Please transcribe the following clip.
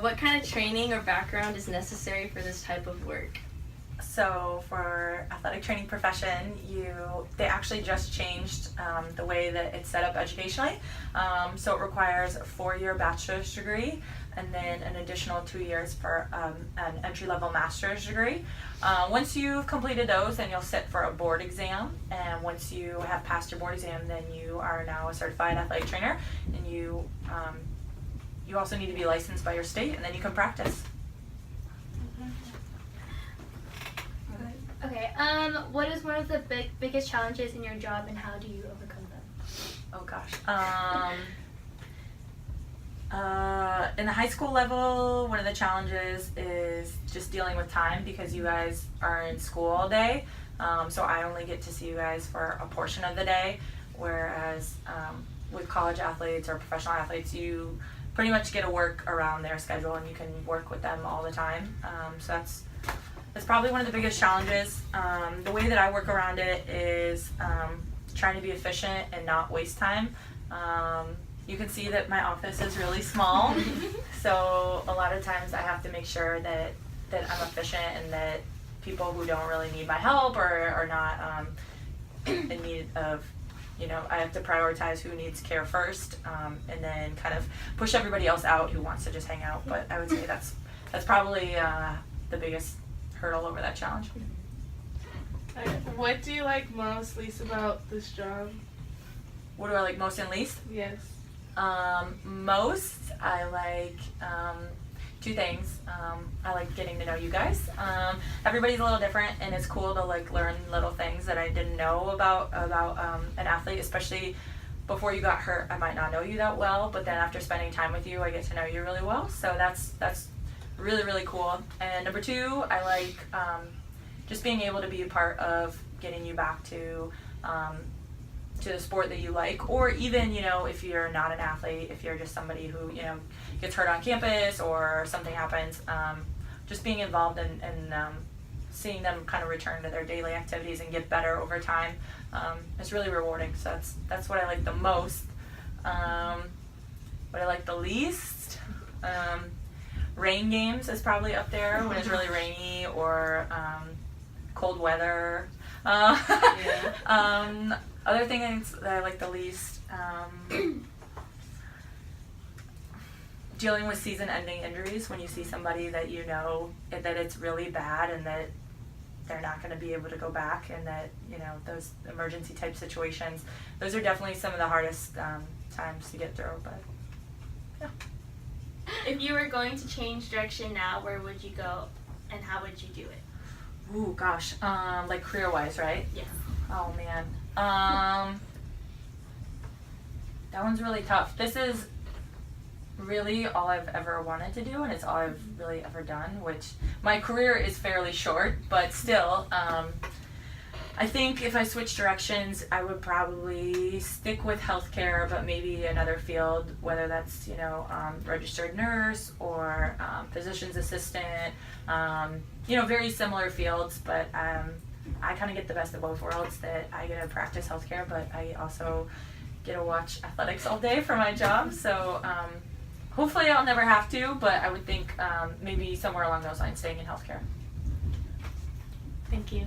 What kind of training or background is necessary for this type of work? So for athletic training profession, they actually just changed the way that it's set up educationally. So it requires a 4-year bachelor's degree and then an additional 2 years for an entry-level master's degree. Once you've completed those, then you'll sit for a board exam, and once you have passed your board exam, then you are now a certified athletic trainer, and you also need to be licensed by your state, and then you can practice. Okay, what is one of the biggest challenges in your job and how do you overcome them? Oh gosh. In the high school level, one of the challenges is just dealing with time because you guys are in school all day. So I only get to see you guys for a portion of the day, whereas with college athletes or professional athletes, you pretty much get to work around their schedule and you can work with them all the time. So that's probably one of the biggest challenges. The way that I work around it is trying to be efficient and not waste time. You can see that my office is really small, so a lot of times I have to make sure that I'm efficient and that people who don't really need my help or are not in need of, I have to prioritize who needs care first, and then kind of push everybody else out who wants to just hang out. But I would say that's probably the biggest hurdle over that challenge. What do you like most, least about this job? What do I like most and least? Yes. Most, I like 2 things. I like getting to know you guys. Everybody's a little different, and it's cool to learn little things that I didn't know about an athlete, especially before you got hurt. I might not know you that well, but then after spending time with you, I get to know you really well. So that's really, really cool. And number 2, I like just being able to be a part of getting you back to the sport that you like, or even, if you're not an athlete, if you're just somebody who, gets hurt on campus or something happens, just being involved and seeing them kind of return to their daily activities and get better over time is really rewarding. So that's what I like the most. What I like the least, rain games is probably up there when it's really rainy or cold weather. Other things that I like the least, dealing with season-ending injuries when you see somebody that you know that it's really bad and that they're not going to be able to go back, and that those emergency type situations, those are definitely some of the hardest times to get through. But yeah. If you were going to change direction now, where would you go and how would you do it? Ooh, gosh, like career-wise, right? Yes. Oh man, that one's really tough. This is really all I've ever wanted to do, and it's all I've really ever done, which my career is fairly short, but still, I think if I switch directions, I would probably stick with healthcare, but maybe another field, whether that's, registered nurse or physician's assistant, very similar fields, but I kind of get the best of both worlds, that I get to practice healthcare, but I also get to watch athletics all day for my job. So hopefully I'll never have to, but I would think maybe somewhere along those lines, staying in healthcare. Thank you.